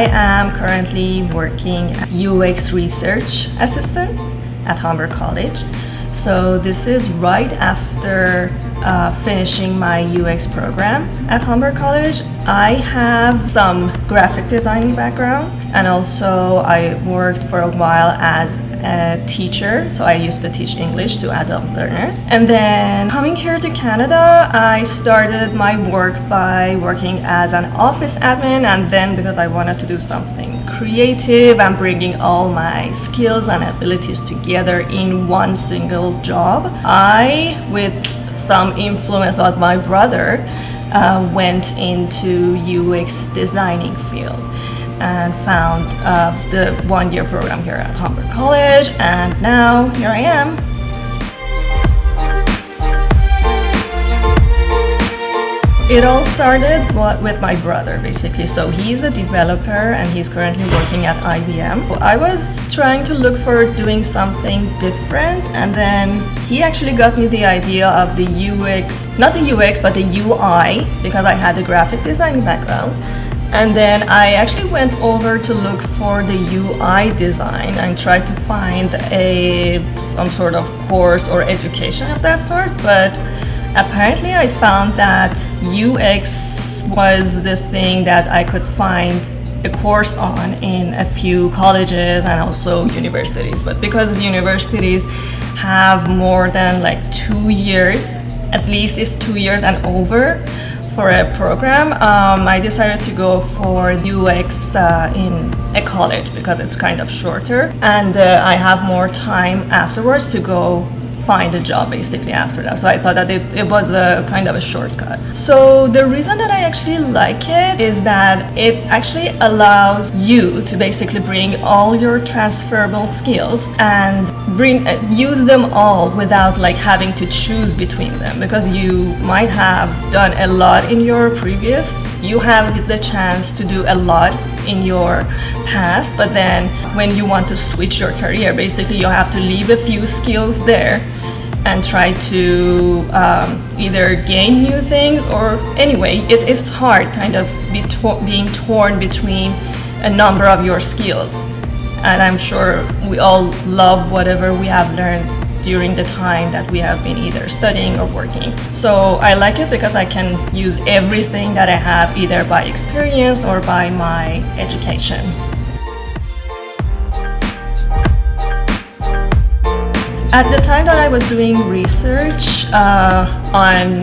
I am currently working as UX research assistant at Humber College. So this is right after finishing my UX program at Humber College. I have some graphic designing background, and also I worked for a while as a teacher, so I used to teach English to adult learners. And then coming here to Canada, I started my work by working as an office admin, and then because I wanted to do something creative and bringing all my skills and abilities together in one single job, I, with some influence of my brother, went into UX designing field and found the one-year program here at Humber College, and now here I am. It all started with my brother, basically. So he's a developer and he's currently working at IBM. I was trying to look for doing something different, and then he actually got me the idea of the UX, not the UX, but the UI, because I had a graphic design background. And then I actually went over to look for the UI design and tried to find some sort of course or education of that sort, but apparently I found that UX was the thing that I could find a course on in a few colleges and also universities. But because universities have more than like 2 years, at least it's 2 years and over for a program, I decided to go for UX in a college because it's kind of shorter, and I have more time afterwards to go find a job basically after that. So I thought that it was a kind of a shortcut. So the reason that I actually like it is that it actually allows you to basically bring all your transferable skills and use them all without like having to choose between them, because you might have done a lot in your previous, you have the chance to do a lot in your past, but then when you want to switch your career, basically you have to leave a few skills there and try to either gain new things, or anyway, it's hard kind of being torn between a number of your skills. And I'm sure we all love whatever we have learned during the time that we have been either studying or working. So I like it because I can use everything that I have either by experience or by my education. At the time that I was doing research on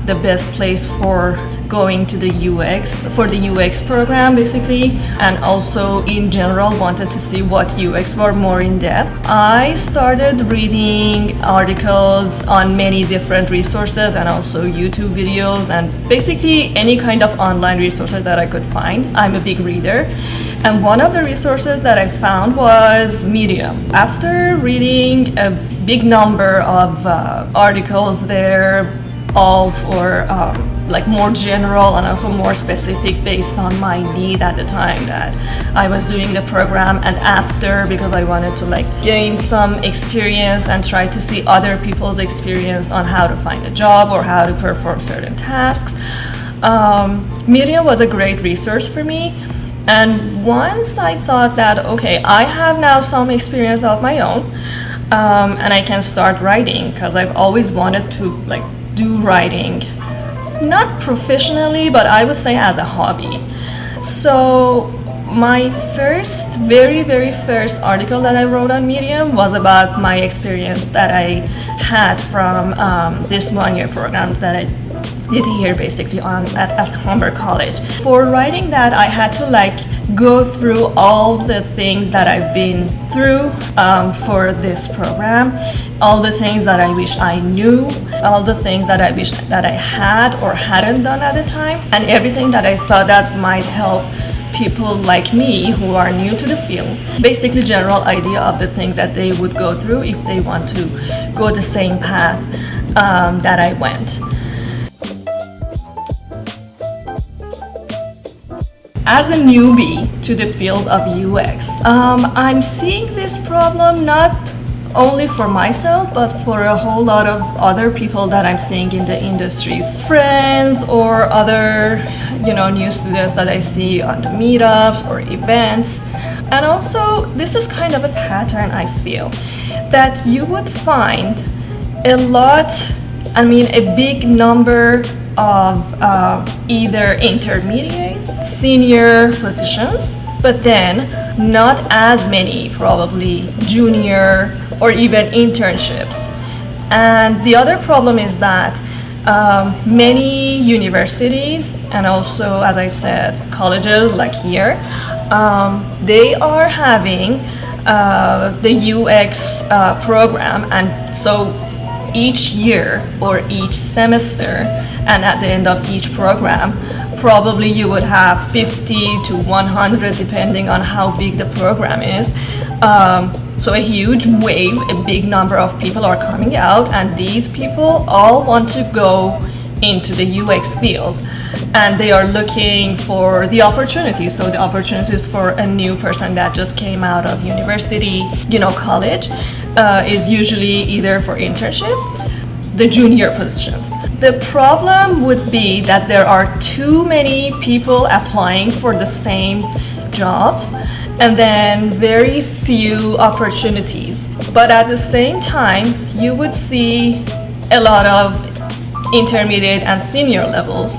the best place for going to the UX program basically, and also in general wanted to see what UX were more in depth, I started reading articles on many different resources and also YouTube videos and basically any kind of online resources that I could find. I'm a big reader, and one of the resources that I found was Medium. After reading a big number of articles there, all for like more general and also more specific based on my need at the time that I was doing the program, and after, because I wanted to like gain some experience and try to see other people's experience on how to find a job or how to perform certain tasks. Medium was a great resource for me. And once I thought that, okay, I have now some experience of my own, and I can start writing, because I've always wanted to like do writing, not professionally, but I would say as a hobby. So my very first article that I wrote on Medium was about my experience that I had from this one-year program that I did here basically at Humber College. For writing that, I had to like go through all the things that I've been through for this program, all the things that I wish I knew, all the things that I wish that I had or hadn't done at the time, and everything that I thought that might help people like me who are new to the field. Basically general idea of the things that they would go through if they want to go the same path that I went. As a newbie to the field of UX, I'm seeing this problem not only for myself, but for a whole lot of other people that I'm seeing in the industries, friends or other, new students that I see on the meetups or events. And also, this is kind of a pattern I feel, that you would find a big number of either intermediate, senior positions, but then not as many, probably junior or even internships. And the other problem is that many universities and also, as I said, colleges like here, they are having the UX program, and so each year or each semester and at the end of each program, probably you would have 50 to 100 depending on how big the program is. So a huge wave, a big number of people are coming out, and these people all want to go into the UX field, and they are looking for the opportunities. So the opportunities for a new person that just came out of university, college, is usually either for internship, the junior positions. The problem would be that there are too many people applying for the same jobs, and then very few opportunities. But at the same time, you would see a lot of intermediate and senior levels.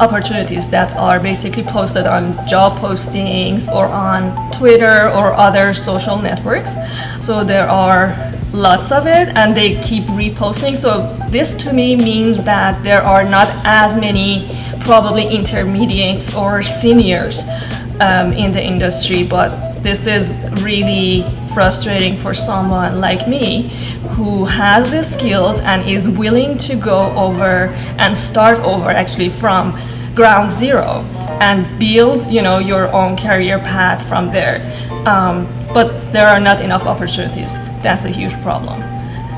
Opportunities that are basically posted on job postings or on Twitter or other social networks. So there are lots of it, and they keep reposting. So this to me means that there are not as many probably intermediates or seniors in the industry, but this is really frustrating for someone like me who has the skills and is willing to go over and start over actually from ground zero and build, your own career path from there. But there are not enough opportunities. That's a huge problem.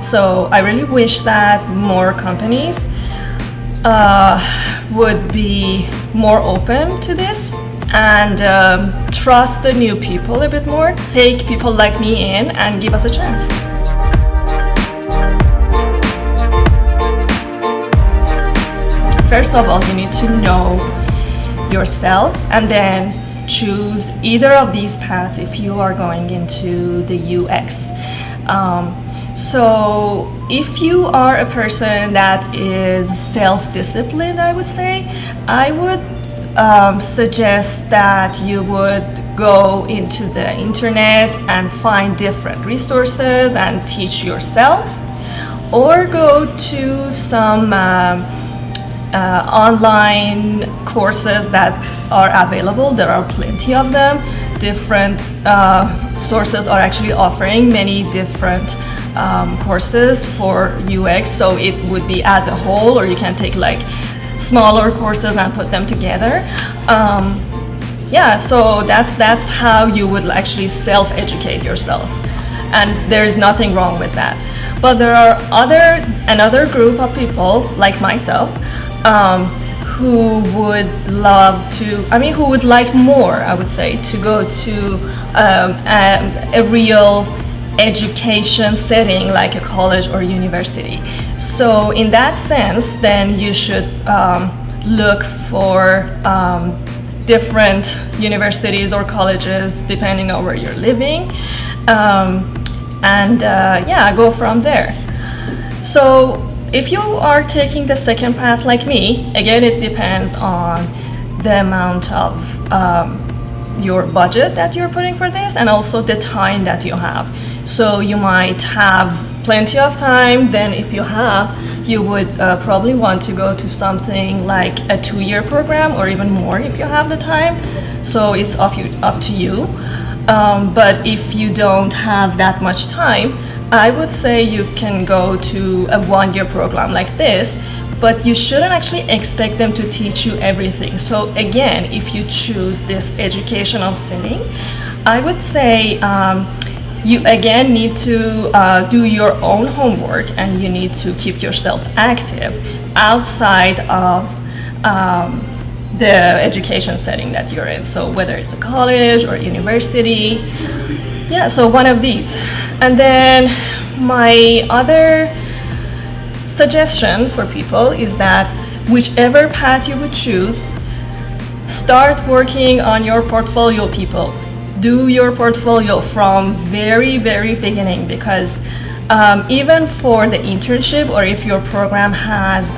So I really wish that more companies would be more open to this and trust the new people a bit more, take people like me in and give us a chance. First of all, you need to know yourself and then choose either of these paths if you are going into the UX. So if you are a person that is self-disciplined, I would say, I would suggest that you would go into the internet and find different resources and teach yourself, or go to some online courses that are available. There are plenty of them. Different sources are actually offering many different courses for UX, so it would be as a whole, or you can take like smaller courses and put them together. So that's how you would actually self-educate yourself, and there's nothing wrong with that. But there are another group of people like myself who would who would like more, I would say, to go to a real education setting like a college or university. So in that sense, then you should look for different universities or colleges depending on where you're living, go from there. So if you are taking the second path like me, again, it depends on the amount of your budget that you're putting for this, and also the time that you have. So you might have plenty of time, then if you would probably want to go to something like a 2-year program or even more if you have the time. So it's up to you. But if you don't have that much time, I would say you can go to a 1-year program like this, but you shouldn't actually expect them to teach you everything. So again, if you choose this educational setting, I would say you again need to do your own homework, and you need to keep yourself active outside of the education setting that you're in. So whether it's a college or university, Yeah, so one of these. And then my other suggestion for people is that whichever path you would choose, start working on your portfolio, people. Do your portfolio from very, very beginning, because even for the internship, or if your program has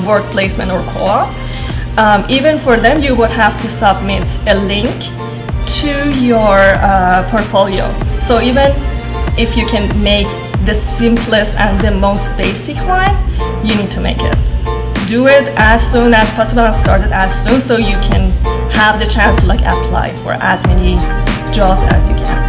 work placement or co-op, even for them you would have to submit a link to your portfolio. So even if you can make the simplest and the most basic one, you need to make it. Do it as soon as possible and start it as soon, so you can have the chance to apply for as many jobs as you can.